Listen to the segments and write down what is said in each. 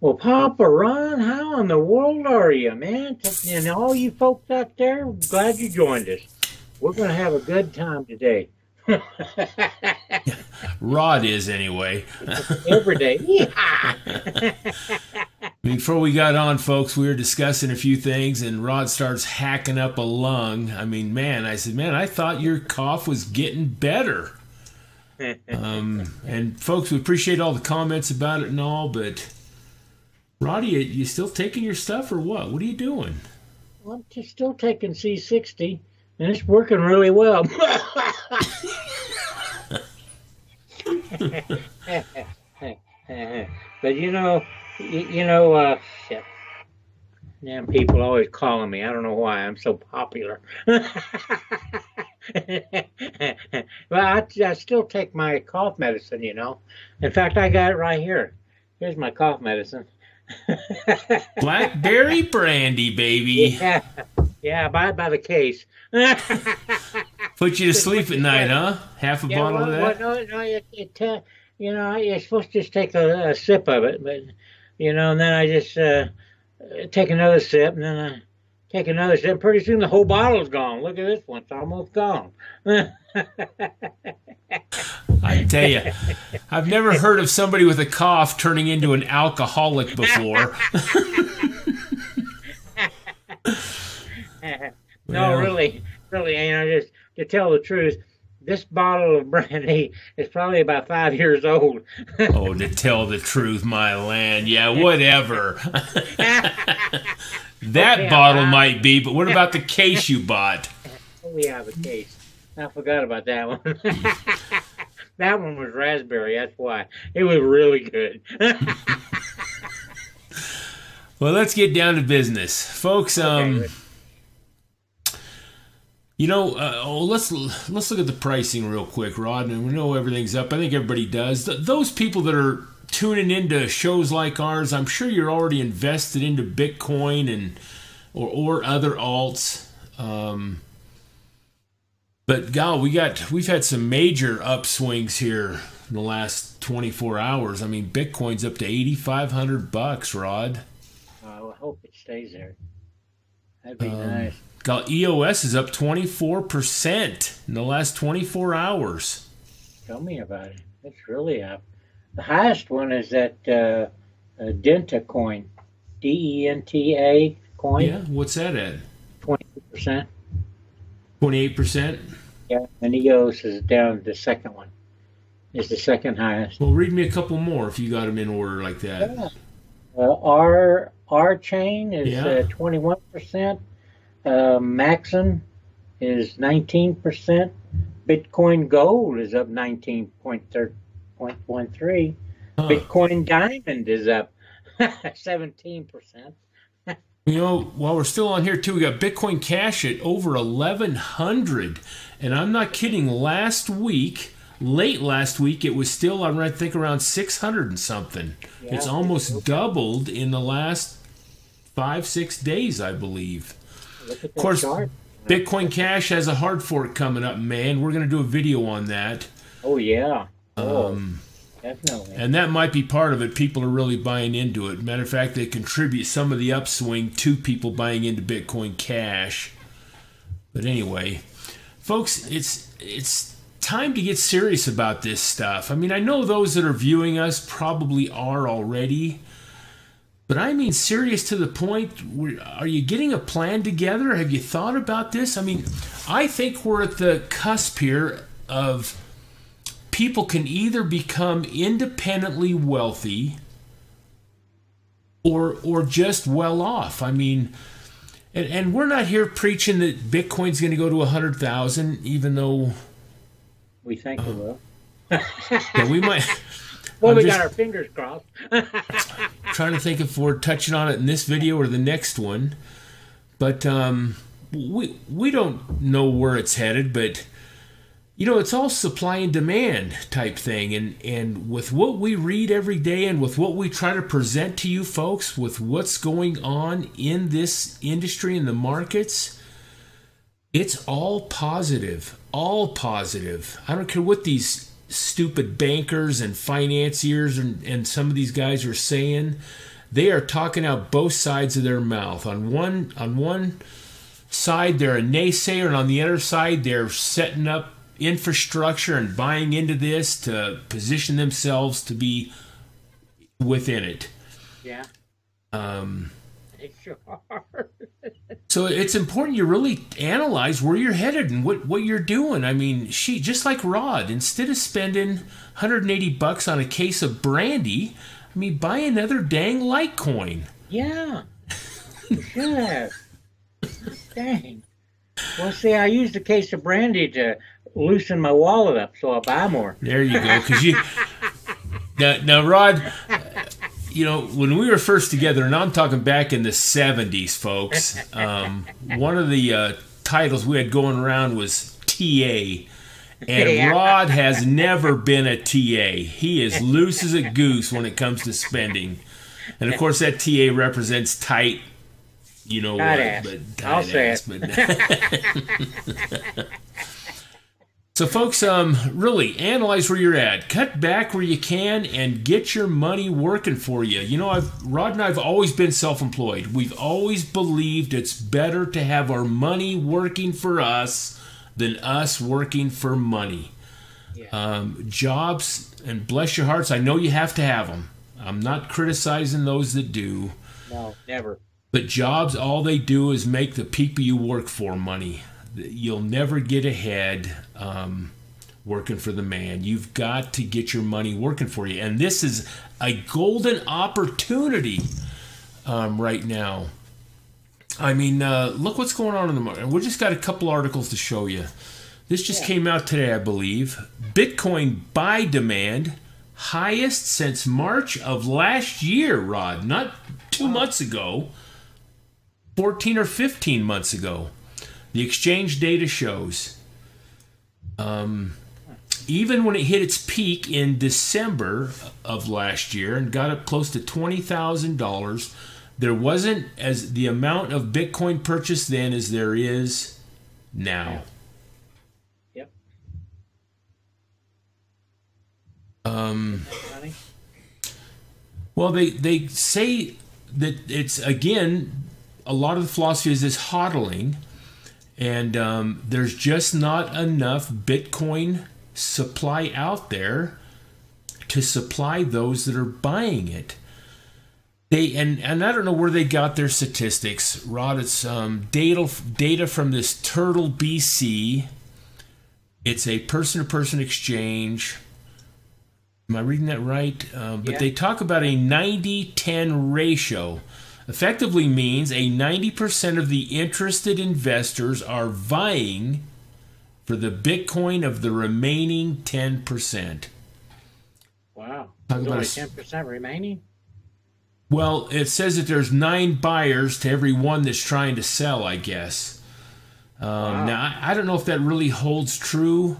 Well, Papa Ron, how in the world are you, man? And all you folks out there, glad you joined us. We're going to have a good time today. Rod is anyway. Every day. Yeehaw! Before we got on, folks, we were discussing a few things, and Rod starts hacking up a lung. I mean, man, I said, man, I thought your cough was getting better. And folks, we appreciate all the comments about it and all, but Roddy, you still taking your stuff or what? What are you doing? Well, I'm just still taking C60, and it's working really well. But shit. Damn, people always calling me. I don't know why I'm so popular. Well, I still take my cough medicine, In fact, I got it right here. Here's my cough medicine. Blackberry brandy, baby. Yeah, buy it by the case. Put you to sleep at night, huh? Half a bottle of that? Well, no, you're supposed to just take a sip of it, but, and then I just take another sip, and then I take another sip. Pretty soon the whole bottle's gone. Look at this one. It's almost gone. I tell you, I've never heard of somebody with a cough turning into an alcoholic before. No, really, just to tell the truth, this bottle of brandy is probably about 5 years old. Oh, to tell the truth, my land. Yeah, whatever. That Okay, bottle might be, but what about the case you bought? Oh, yeah, the case. I forgot about that one. That one was raspberry, that's why. It was really good. Well, let's get down to business. Folks, Okay. let's look at the pricing real quick, Rod. And we know everything's up. I think everybody does. Those people that are tuning into shows like ours, I'm sure you're already invested into Bitcoin or other alts. But gal, we've had some major upswings here in the last 24 hours. I mean, Bitcoin's up to $8,500, Rod. I hope it stays there. That'd be nice. Gal, EOS is up 24% in the last 24 hours. Tell me about it. It's really up. The highest one is that Denta coin, DENTA coin. Yeah, what's that at? 20%. 28%? Yeah, and EOS is down. The second one is the second highest. Well, read me a couple more if you got them in order like that. Yeah. R chain is Yeah. 21%. Maxim is 19%. Bitcoin Gold is up 19.13. Huh. Bitcoin Diamond is up 17%. While we're still on here too, we got Bitcoin Cash at over 1,100, and I'm not kidding. Late last week, it was still, I think, around 600 and something. Yeah, it's almost doubled in the last 5-6 days, I believe. Look at Of course, that chart. Bitcoin Cash has a hard fork coming up, man. We're going to do a video on that. Oh, yeah. Definitely. And that might be part of it. People are really buying into it. Matter of fact, they contribute some of the upswing to people buying into Bitcoin Cash. But anyway, folks, it's time to get serious about this stuff. I mean, I know those that are viewing us probably are already, but I mean serious to the point where, are you getting a plan together? Have you thought about this? I mean, I think we're at the cusp here of people can either become independently wealthy or just well off. I mean, and we're not here preaching that Bitcoin's going to go to 100,000, even though We think it will. yeah, we might. Well, we got our fingers crossed. Trying to think if we're touching on it in this video or the next one, but we don't know where it's headed. But it's all supply and demand type thing, and with what we read every day and with what we try to present to you folks, with what's going on in this industry and the markets, it's all positive. All positive. I don't care what these stupid bankers and financiers and some of these guys are saying. they are talking out both sides of their mouth. On one side, they're a naysayer, and on the other side, they're setting up infrastructure and buying into this to position themselves to be within it. Yeah. They sure are. So it's important you really analyze where you're headed and what you're doing. I mean, just like Rod, instead of spending $180 on a case of brandy, I mean, buy another dang Litecoin. Yeah. You should have. Dang. Well, see, I used a case of brandy to loosen my wallet up, so I'll buy more. There you go. Because now, Rod, you know, when we were first together, and I'm talking back in the 70s, folks, one of the titles we had going around was TA. And Rod has never been a TA. He is loose as a goose when it comes to spending. And, of course, that TA represents tight, you know what. Ass. But tight I'll say ass, it. but So, folks, really analyze where you're at. Cut back where you can and get your money working for you. You know, Rod and I have always been self-employed. We've always believed it's better to have our money working for us than us working for money. Yeah. Jobs, and bless your hearts, I know you have to have them. I'm not criticizing those that do. No, never. But jobs, all they do is make the people you work for money. You'll never get ahead working for the man. You've got to get your money working for you. And this is a golden opportunity right now. I mean, look what's going on in the market. We just got a couple articles to show you. This just came out today, I believe. Bitcoin buy demand highest since March of last year, Rod. Not 2 months ago. 14 or 15 months ago. The exchange data shows. Even when it hit its peak in December of last year and got up close to $20,000, there wasn't as the amount of Bitcoin purchased then as there is now. Yep. Well, they say that it's, again, a lot of the philosophy is this hodling, and there's just not enough Bitcoin supply out there to supply those that are buying it. And I don't know where they got their statistics, Rod. It's data from this Turtle BC. It's a person-to-person exchange. Am I reading that right? But they talk about a 90-10 ratio. Effectively means a 90% of the interested investors are vying for the Bitcoin of the remaining 10%. Wow. There's only 10% remaining? Well, it says that there's 9 buyers to every one that's trying to sell, I guess. Wow. Now, I don't know if that really holds true.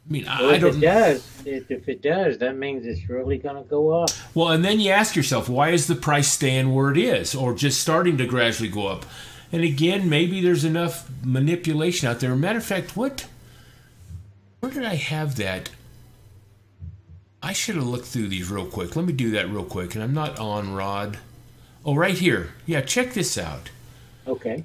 I mean, well, if it does, that means it's really going to go up. Well, and then you ask yourself, why is the price staying where it is, or just starting to gradually go up? And again, maybe there's enough manipulation out there. Matter of fact, where did I have that? I should have looked through these real quick. Let me do that real quick. And I'm not on, Rod. Oh, right here. Yeah, check this out. Okay.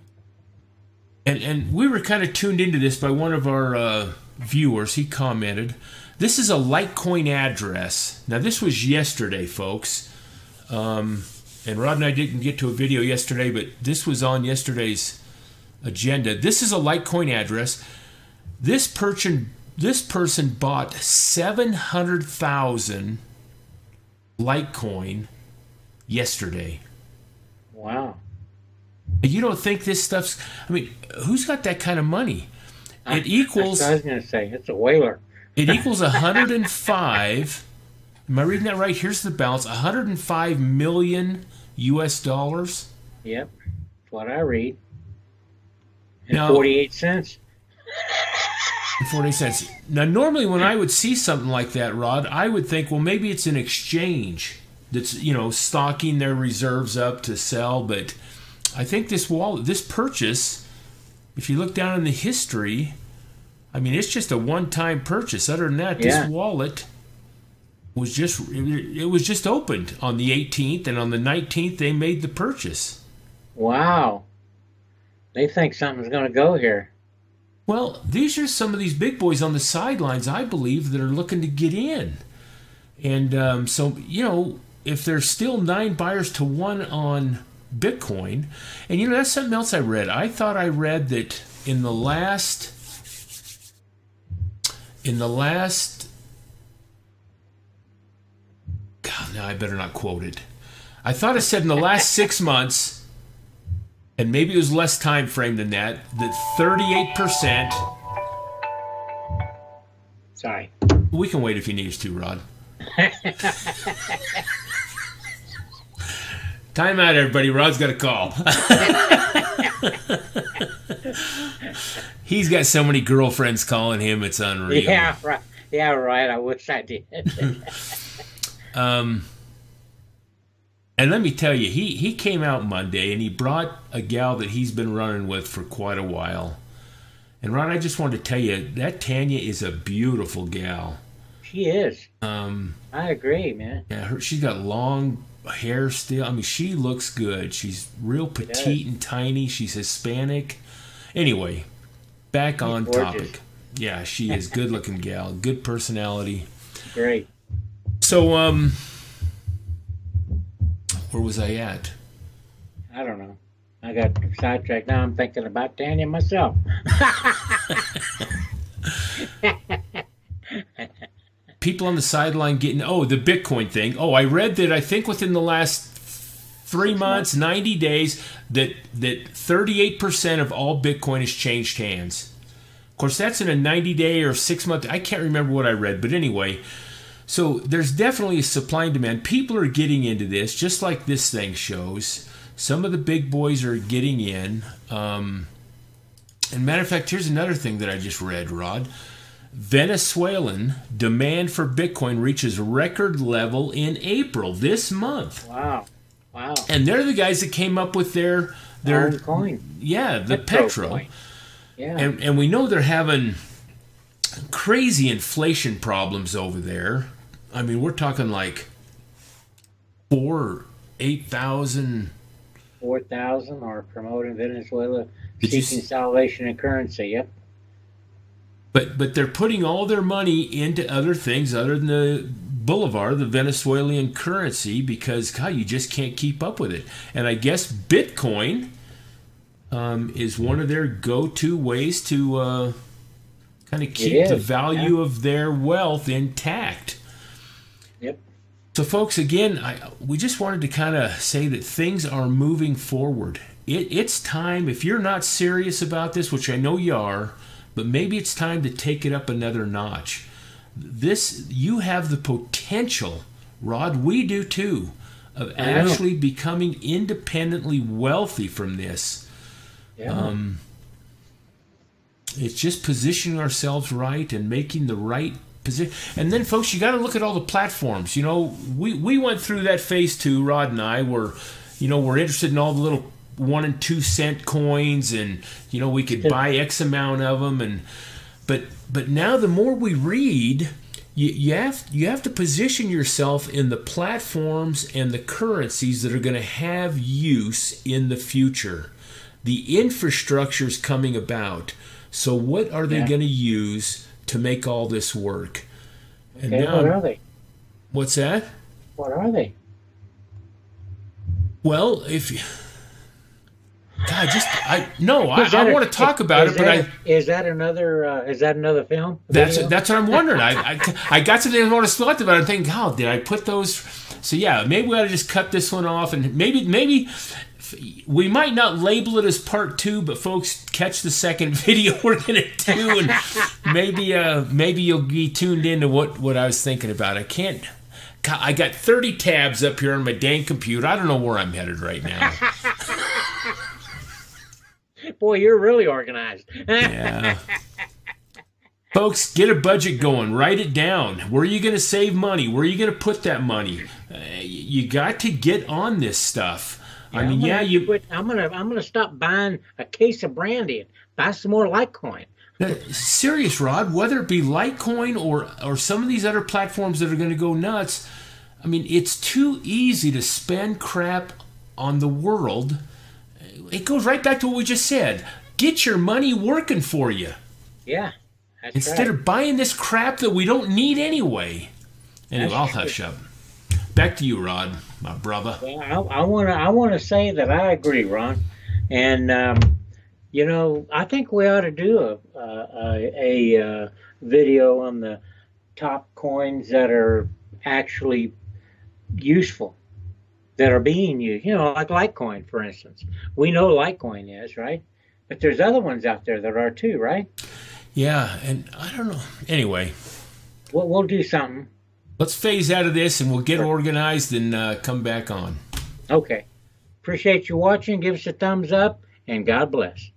And we were kind of tuned into this by one of our viewers. He commented, this is a Litecoin address. Now, this was yesterday, folks. And Rod and I didn't get to a video yesterday, but this was on yesterday's agenda. This is a Litecoin address. This person bought 700,000 Litecoin yesterday. Wow. You don't think this stuff's... I mean, who's got that kind of money? It equals... That's what I was going to say. It's a whaler. It equals 105... Am I reading that right? Here's the balance. 105 million US dollars. Yep. That's what I read. And now, 48 cents. 48 cents. Now, normally when I would see something like that, Rod, I would think, well, maybe it's an exchange that's, stocking their reserves up to sell. But I think this purchase, if you look down in the history, I mean, it's just a one-time purchase. Other than that, this wallet was just opened on the 18th, and on the 19th they made the purchase. Wow. They think something's going to go here. Well, these are some of these big boys on the sidelines, I believe, that are looking to get in. And so, if there's still 9 buyers to 1 on Bitcoin, and that's something else I read. I thought I read that in the last God, now I better not quote it. I thought it said in the last 6 months, and maybe it was less time frame than that 38%. Sorry. We can wait if you need us to, Rod. Time out, everybody. Rod's got a call. He's got so many girlfriends calling him, it's unreal. Yeah, right. Yeah, right. I wish I did. And let me tell you, he came out Monday and he brought a gal that he's been running with for quite a while. And Ron, I just wanted to tell you that Tanya is a beautiful gal. She is. I agree, man. Yeah, she's got long hair still. I mean, she looks good. She's real petite and tiny. She's Hispanic. Anyway, back on topic. Yeah, she is good looking gal. Good personality. Great. So, where was I at? I don't know. I got sidetracked. Now I'm thinking about Tanya myself. People on the sideline getting, the Bitcoin thing. I read that I think within the last 3 months, 90 days, that 38% of all Bitcoin has changed hands. Of course, that's in a 90-day or 6-month. I can't remember what I read, but anyway. So there's definitely a supply and demand. People are getting into this, just like this thing shows. Some of the big boys are getting in. And matter of fact, here's another thing that I just read, Rod. Venezuelan demand for Bitcoin reaches record level in April this month. Wow. And they're the guys that came up with their coin. Yeah, the Petro. Coin. Yeah. And we know they're having crazy inflation problems over there. I mean, we're talking like 8,000. 4,000 are promoting Venezuela seeking salvation in currency. Yep. But they're putting all their money into other things other than the Bolivar, the Venezuelan currency, because, God, you just can't keep up with it. And I guess Bitcoin is one of their go-to ways to kind of keep the value of their wealth intact. Yep. So, folks, again, we just wanted to kind of say that things are moving forward. It's time, if you're not serious about this, which I know you are, but maybe it's time to take it up another notch. You have the potential, Rod, we do too, of actually becoming independently wealthy from this. Yeah. It's just positioning ourselves right and making the right position. And then, folks, you got to look at all the platforms. We went through that phase too, Rod and I, where, we're interested in all the little 1 and 2 cent coins, and we could buy X amount of them, but now the more we read, you have to position yourself in the platforms and the currencies that are going to have use in the future. The infrastructure's coming about. So what are they going to use to make all this work? And now, what are they? What's that? What are they? Well, God, I want to talk about it, but is that another film? That's what I'm wondering. I got something I want to talk about. I'm thinking, oh, did I put those? So yeah, maybe we ought to just cut this one off, and maybe we might not label it as part 2, but folks, catch the second video we're gonna do, and maybe you'll be tuned into what I was thinking about. I got 30 tabs up here on my dang computer. I don't know where I'm headed right now. Boy, you're really organized. Yeah. Folks, get a budget going. Write it down. Where are you going to save money? Where are you going to put that money? You got to get on this stuff. Yeah, I'm gonna stop buying a case of brandy and buy some more Litecoin. Serious, Rod, whether it be Litecoin or some of these other platforms that are going to go nuts, I mean, it's too easy to spend crap on the world. It goes right back to what we just said. Get your money working for you. Yeah, that's instead right. of buying this crap that we don't need anyway. Anyway, I'll hush up. Back to you, Rod, my brother. Well, I want to say that I agree, Ron, and I think we ought to do a video on the top coins that are actually useful, that are being used. Like Litecoin, for instance. We know Litecoin is, right? But there's other ones out there that are too, right? Yeah, and I don't know. Anyway, We'll do something. let's phase out of this and we'll get organized and come back on. Okay. Appreciate you watching. Give us a thumbs up, and God bless.